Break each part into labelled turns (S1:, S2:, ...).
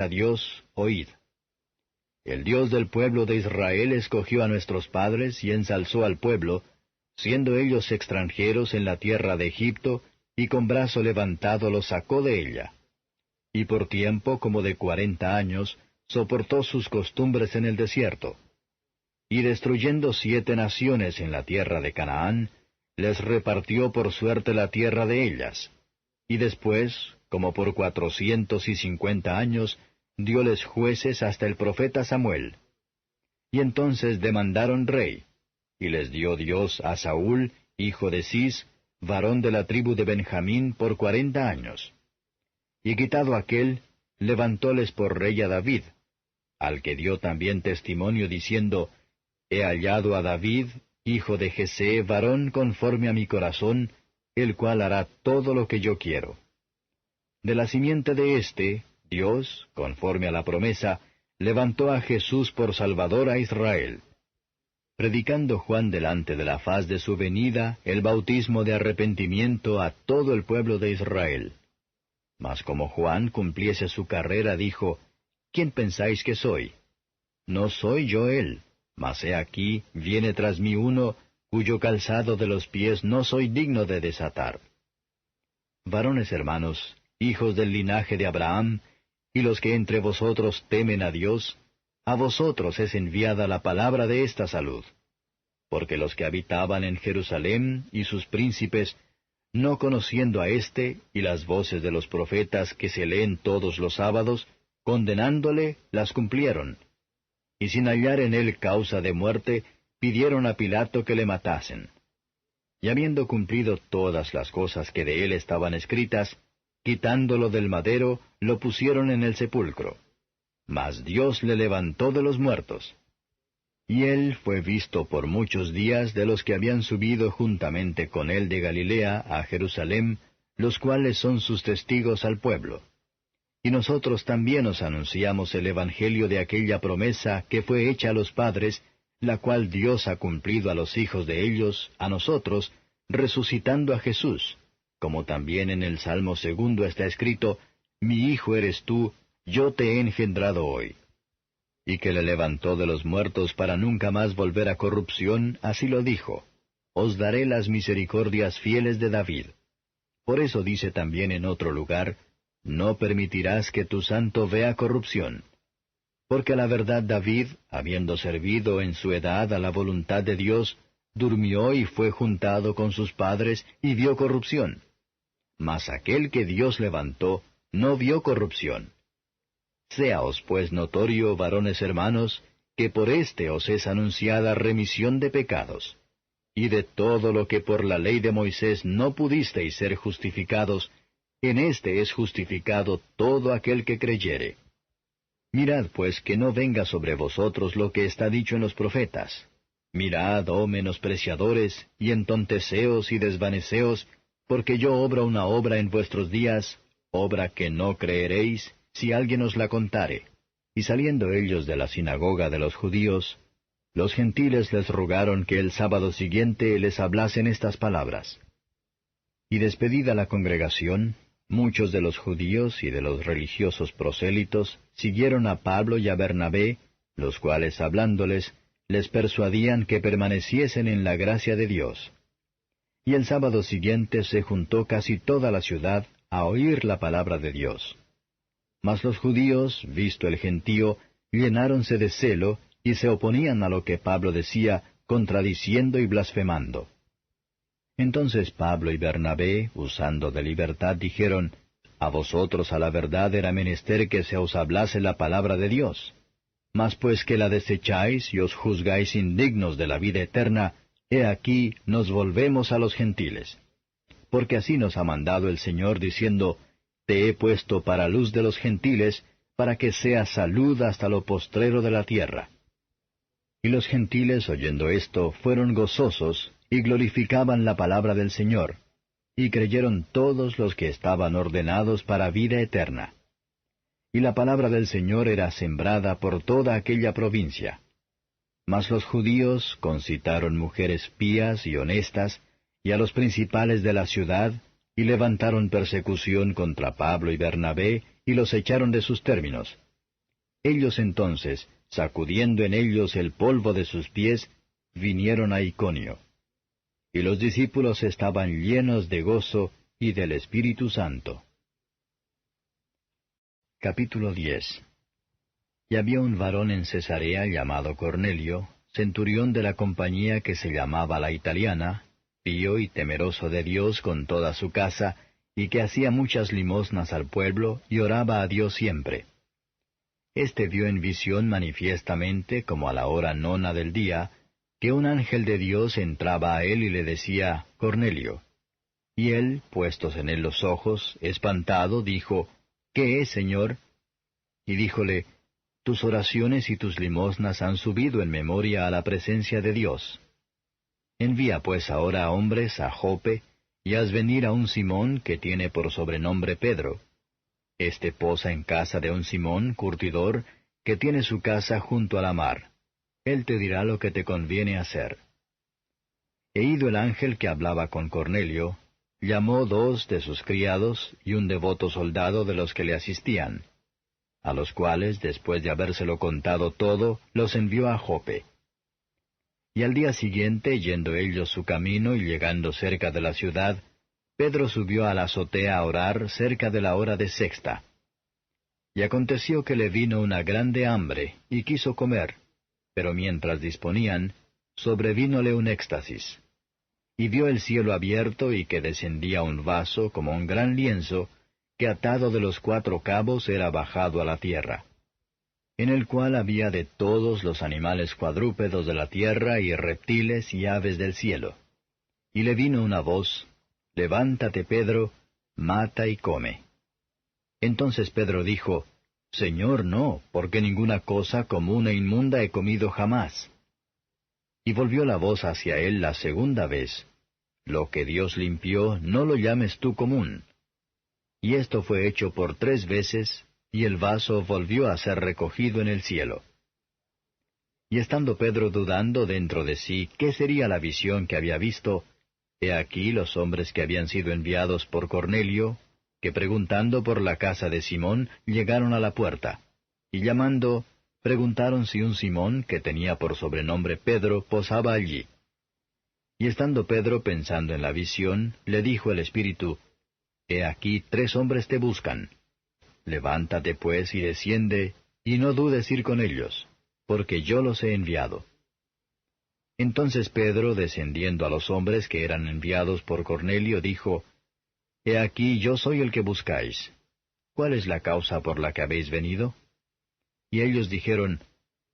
S1: a Dios, oíd. El Dios del pueblo de Israel escogió a nuestros padres y ensalzó al pueblo, siendo ellos extranjeros en la tierra de Egipto, y con brazo levantado los sacó de ella. Y por tiempo como de 40 años, soportó sus costumbres en el desierto. Y destruyendo 7 naciones en la tierra de Canaán, les repartió por suerte la tierra de ellas. Y después, como por 450 años, dióles jueces hasta el profeta Samuel. Y entonces demandaron rey, y les dio Dios a Saúl, hijo de Cis, varón de la tribu de Benjamín, por 40 años. Y quitado aquél, levantóles por rey a David, al que dio también testimonio diciendo, He hallado a David, hijo de Jesé, varón conforme a mi corazón, el cual hará todo lo que yo quiero. De la simiente de éste, Dios, conforme a la promesa, levantó a Jesús por Salvador a Israel. Predicando Juan delante de la faz de su venida el bautismo de arrepentimiento a todo el pueblo de Israel. Mas como Juan cumpliese su carrera, dijo, ¿Quién pensáis que soy? No soy yo él, mas he aquí, viene tras mí uno, cuyo calzado de los pies no soy digno de desatar. Varones hermanos, hijos del linaje de Abraham, y los que entre vosotros temen a Dios, a vosotros es enviada la palabra de esta salud. Porque los que habitaban en Jerusalén y sus príncipes, no conociendo a éste y las voces de los profetas que se leen todos los sábados, condenándole, las cumplieron. Y sin hallar en él causa de muerte, pidieron a Pilato que le matasen. Y habiendo cumplido todas las cosas que de él estaban escritas, quitándolo del madero, lo pusieron en el sepulcro. Mas Dios le levantó de los muertos. Y él fue visto por muchos días de los que habían subido juntamente con él de Galilea a Jerusalén, los cuales son sus testigos al pueblo. Y nosotros también os anunciamos el evangelio de aquella promesa que fue hecha a los padres, la cual Dios ha cumplido a los hijos de ellos, a nosotros, resucitando a Jesús, como también en el Salmo 2 está escrito, Mi hijo eres tú, yo te he engendrado hoy. Y que le levantó de los muertos para nunca más volver a corrupción, así lo dijo, Os daré las misericordias fieles de David. Por eso dice también en otro lugar, No permitirás que tu santo vea corrupción. Porque a la verdad David, habiendo servido en su edad a la voluntad de Dios, durmió y fue juntado con sus padres y vio corrupción. Mas aquel que Dios levantó, no vio corrupción. Séaos pues notorio, varones hermanos, que por éste os es anunciada remisión de pecados. Y de todo lo que por la ley de Moisés no pudisteis ser justificados, en éste es justificado todo aquel que creyere. Mirad pues que no venga sobre vosotros lo que está dicho en los profetas. Mirad, oh menospreciadores, y entonteceos y desvaneceos, porque yo obro una obra en vuestros días, obra que no creeréis, si alguien os la contare. Y saliendo ellos de la sinagoga de los judíos, los gentiles les rogaron que el sábado siguiente les hablasen estas palabras. Y despedida la congregación, muchos de los judíos y de los religiosos prosélitos siguieron a Pablo y a Bernabé, los cuales hablándoles, les persuadían que permaneciesen en la gracia de Dios. Y el sábado siguiente se juntó casi toda la ciudad a oír la palabra de Dios. Mas los judíos, visto el gentío, llenáronse de celo, y se oponían a lo que Pablo decía, contradiciendo y blasfemando. Entonces Pablo y Bernabé, usando de libertad, dijeron, A vosotros a la verdad era menester que se os hablase la palabra de Dios. Mas pues que la desecháis y os juzgáis indignos de la vida eterna, he aquí nos volvemos a los gentiles. Porque así nos ha mandado el Señor diciendo, Te he puesto para luz de los gentiles, para que seas salud hasta lo postrero de la tierra. Y los gentiles, oyendo esto, fueron gozosos, y glorificaban la palabra del Señor, y creyeron todos los que estaban ordenados para vida eterna. Y la palabra del Señor era sembrada por toda aquella provincia. Mas los judíos concitaron mujeres pías y honestas, y a los principales de la ciudad, y levantaron persecución contra Pablo y Bernabé, y los echaron de sus términos, Ellos entonces, sacudiendo en ellos el polvo de sus pies, vinieron a Iconio. Y los discípulos estaban llenos de gozo y del Espíritu Santo. Capítulo 10. Y había un varón en Cesarea llamado Cornelio, centurión de la compañía que se llamaba la Italiana, pío y temeroso de Dios con toda su casa, y que hacía muchas limosnas al pueblo, y oraba a Dios siempre. Este vio en visión manifiestamente, como a la hora nona del día, que un ángel de Dios entraba a él y le decía, Cornelio. Y él, puestos en él los ojos, espantado, dijo, ¿Qué es, Señor? Y díjole, Tus oraciones y tus limosnas han subido en memoria a la presencia de Dios. Envía pues ahora hombres a Jope, y haz venir a un Simón que tiene por sobrenombre Pedro. Este posa en casa de un Simón, curtidor, que tiene su casa junto a la mar. Él te dirá lo que te conviene hacer. E ido el ángel que hablaba con Cornelio, llamó 2 de sus criados y un devoto soldado de los que le asistían, a los cuales, después de habérselo contado todo, los envió a Jope. Y al día siguiente, yendo ellos su camino y llegando cerca de la ciudad, Pedro subió a la azotea a orar cerca de la hora de sexta. Y aconteció que le vino una grande hambre, y quiso comer, pero mientras disponían, sobrevínole un éxtasis. Y vio el cielo abierto y que descendía un vaso como un gran lienzo, que atado de los 4 cabos era bajado a la tierra, en el cual había de todos los animales cuadrúpedos de la tierra y reptiles y aves del cielo. Y le vino una voz, Levántate, Pedro, mata y come. Entonces Pedro dijo, Señor, no, porque ninguna cosa común e inmunda he comido jamás. Y volvió la voz hacia él la segunda vez, Lo que Dios limpió, no lo llames tú común. Y esto fue hecho por 3 veces, y el vaso volvió a ser recogido en el cielo. Y estando Pedro dudando dentro de sí qué sería la visión que había visto, he aquí los hombres que habían sido enviados por Cornelio, que preguntando por la casa de Simón, llegaron a la puerta, y llamando, preguntaron si un Simón, que tenía por sobrenombre Pedro, posaba allí. Y estando Pedro pensando en la visión, le dijo el Espíritu, He aquí 3 hombres te buscan. Levántate pues y desciende, y no dudes ir con ellos, porque yo los he enviado. Entonces Pedro, descendiendo a los hombres que eran enviados por Cornelio, dijo, He aquí yo soy el que buscáis. ¿Cuál es la causa por la que habéis venido? Y ellos dijeron,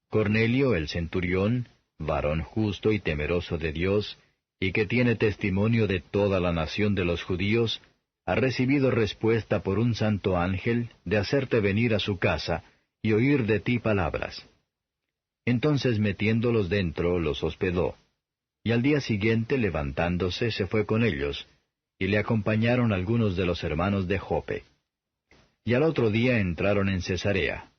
S1: Cornelio el centurión, varón justo y temeroso de Dios, y que tiene testimonio de toda la nación de los judíos, ha recibido respuesta por un santo ángel de hacerte venir a su casa y oír de ti palabras. Entonces metiéndolos dentro, los hospedó, y al día siguiente levantándose se fue con ellos, y le acompañaron algunos de los hermanos de Jope. Y al otro día entraron en Cesarea,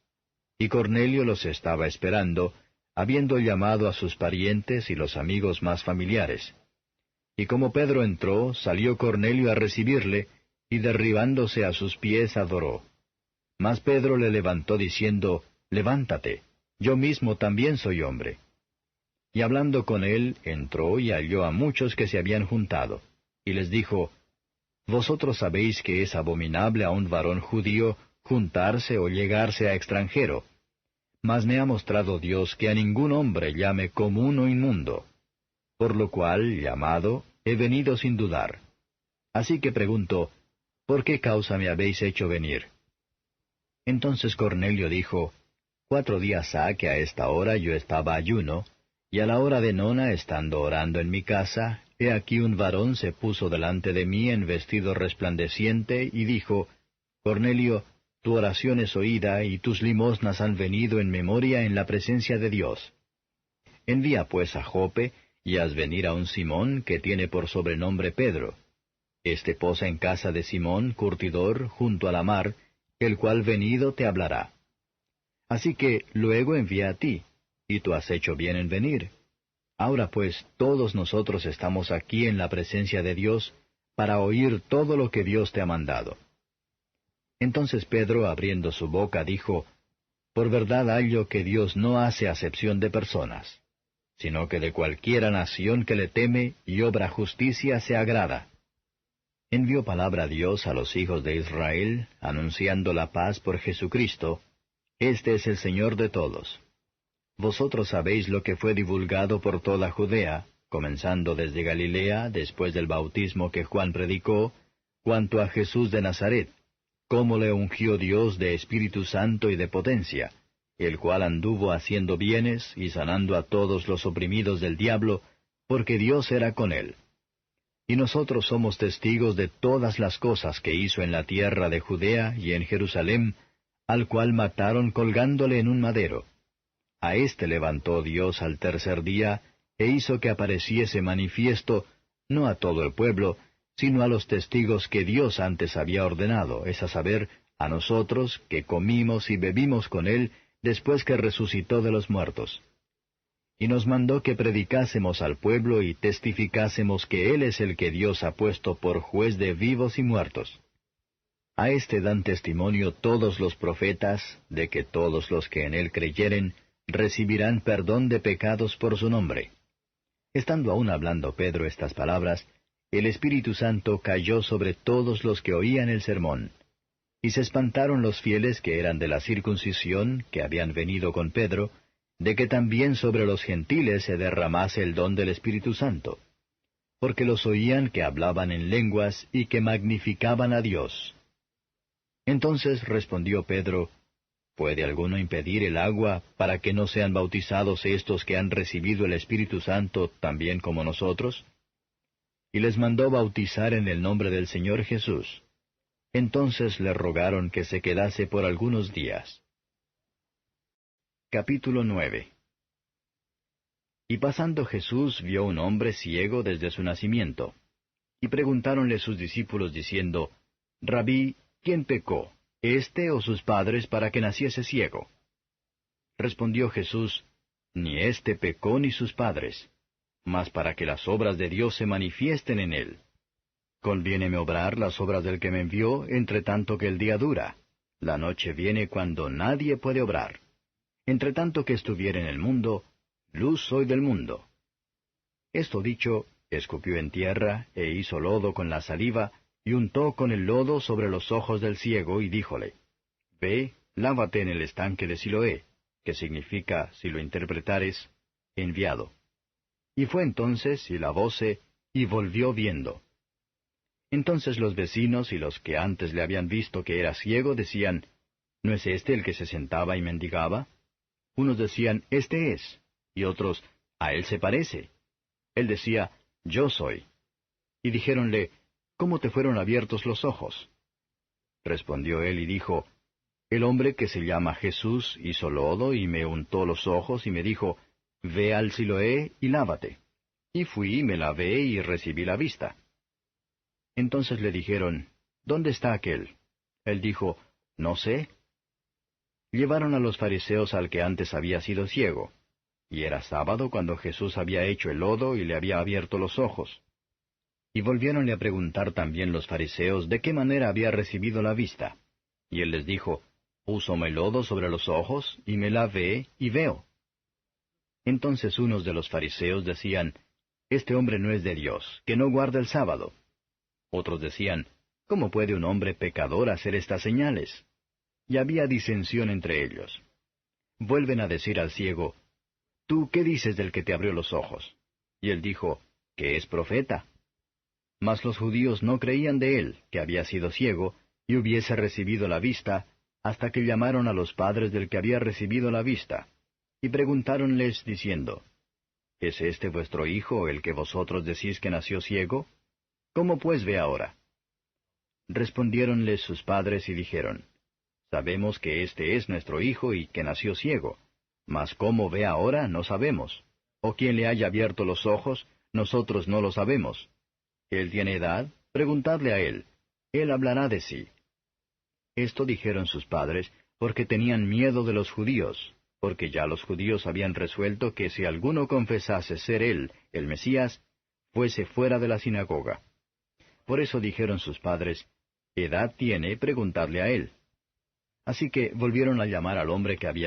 S1: y Cornelio los estaba esperando, habiendo llamado a sus parientes y los amigos más familiares. Y como Pedro entró, salió Cornelio a recibirle, y derribándose a sus pies adoró. Mas Pedro le levantó diciendo, Levántate, yo mismo también soy hombre. Y hablando con él, entró y halló a muchos que se habían juntado, y les dijo, Vosotros sabéis que es abominable a un varón judío juntarse o llegarse a extranjero. Mas me ha mostrado Dios que a ningún hombre llame común o inmundo. Por lo cual, llamado, he venido sin dudar. Así que pregunto, ¿por qué causa me habéis hecho venir? Entonces Cornelio dijo, 4 días ha que a esta hora yo estaba ayuno, y a la hora de nona, estando orando en mi casa, he aquí un varón se puso delante de mí en vestido resplandeciente, y dijo, Cornelio, tu oración es oída, y tus limosnas han venido en memoria en la presencia de Dios. Envía pues a Jope, y haz venir a un Simón, que tiene por sobrenombre Pedro. Este posa en casa de Simón, curtidor, junto a la mar, el cual venido te hablará. Así que luego envía a ti, y tú has hecho bien en venir. Ahora pues todos nosotros estamos aquí en la presencia de Dios, para oír todo lo que Dios te ha mandado. Entonces Pedro, abriendo su boca, dijo, Por verdad hallo que Dios no hace acepción de personas, sino que de cualquiera nación que le teme y obra justicia se agrada. Envió palabra a Dios a los hijos de Israel, anunciando la paz por Jesucristo. Este es el Señor de todos. Vosotros sabéis lo que fue divulgado por toda Judea, comenzando desde Galilea, después del bautismo que Juan predicó, cuanto a Jesús de Nazaret, cómo le ungió Dios de Espíritu Santo y de potencia, el cual anduvo haciendo bienes y sanando a todos los oprimidos del diablo, porque Dios era con él. Y nosotros somos testigos de todas las cosas que hizo en la tierra de Judea y en Jerusalén, al cual mataron colgándole en un madero. A éste levantó Dios al tercer día, e hizo que apareciese manifiesto, no a todo el pueblo, sino a los testigos que Dios antes había ordenado, es a saber, a nosotros, que comimos y bebimos con él después que resucitó de los muertos. Y nos mandó que predicásemos al pueblo y testificásemos que Él es el que Dios ha puesto por juez de vivos y muertos. A éste dan testimonio todos los profetas, de que todos los que en Él creyeren recibirán perdón de pecados por su nombre. Estando aún hablando Pedro estas palabras, el Espíritu Santo cayó sobre todos los que oían el sermón. Y se espantaron los fieles que eran de la circuncisión, que habían venido con Pedro, de que también sobre los gentiles se derramase el don del Espíritu Santo, porque los oían que hablaban en lenguas y que magnificaban a Dios. Entonces respondió Pedro, ¿puede alguno impedir el agua para que no sean bautizados estos que han recibido el Espíritu Santo también como nosotros? Y les mandó bautizar en el nombre del Señor Jesús. Entonces le rogaron que se quedase por algunos días. Capítulo 9. Y pasando Jesús vio un hombre ciego desde su nacimiento. Y preguntáronle sus discípulos diciendo, Rabí, ¿quién pecó, éste o sus padres, para que naciese ciego? Respondió Jesús, Ni éste pecó ni sus padres, mas para que las obras de Dios se manifiesten en él. Conviéneme obrar las obras del que me envió, entre tanto que el día dura. La noche viene cuando nadie puede obrar. Entre tanto que estuviera en el mundo, luz soy del mundo. Esto dicho, escupió en tierra, e hizo lodo con la saliva, y untó con el lodo sobre los ojos del ciego, y díjole, Ve, lávate en el estanque de Siloé, que significa, si lo interpretares, enviado. Y fue entonces, y lavóse, y volvió viendo. Entonces los vecinos y los que antes le habían visto que era ciego decían, ¿no es este el que se sentaba y mendigaba? Unos decían, Este es, y otros, A él se parece. Él decía, Yo soy. Y dijéronle, ¿Cómo te fueron abiertos los ojos? Respondió él y dijo, El hombre que se llama Jesús hizo lodo y me untó los ojos y me dijo, Ve al Siloé y lávate. Y fui y me lavé y recibí la vista. Entonces le dijeron, ¿Dónde está aquel? Él dijo, No sé. Llevaron a los fariseos al que antes había sido ciego. Y era sábado cuando Jesús había hecho el lodo y le había abierto los ojos. Y volviéronle a preguntar también los fariseos de qué manera había recibido la vista. Y él les dijo, Púsome lodo sobre los ojos, y me lavé, y veo. Entonces unos de los fariseos decían, Este hombre no es de Dios, que no guarda el sábado. Otros decían, ¿Cómo puede un hombre pecador hacer estas señales? Y había disensión entre ellos. Vuelven a decir al ciego, ¿Tú qué dices del que te abrió los ojos? Y él dijo, que es profeta. Mas los judíos no creían de él, que había sido ciego, y hubiese recibido la vista, hasta que llamaron a los padres del que había recibido la vista, y preguntáronles diciendo, ¿Es este vuestro hijo el que vosotros decís que nació ciego? ¿Cómo pues ve ahora? Respondiéronles sus padres y dijeron, Sabemos que este es nuestro hijo y que nació ciego, mas cómo ve ahora no sabemos. O quién le haya abierto los ojos, nosotros no lo sabemos. Él tiene edad, preguntadle a él, él hablará de sí. Esto dijeron sus padres, porque tenían miedo de los judíos, porque ya los judíos habían resuelto que si alguno confesase ser él, el Mesías, fuese fuera de la sinagoga. Por eso dijeron sus padres, ¿Edad tiene? Preguntadle a él. Así que volvieron a llamar al hombre que había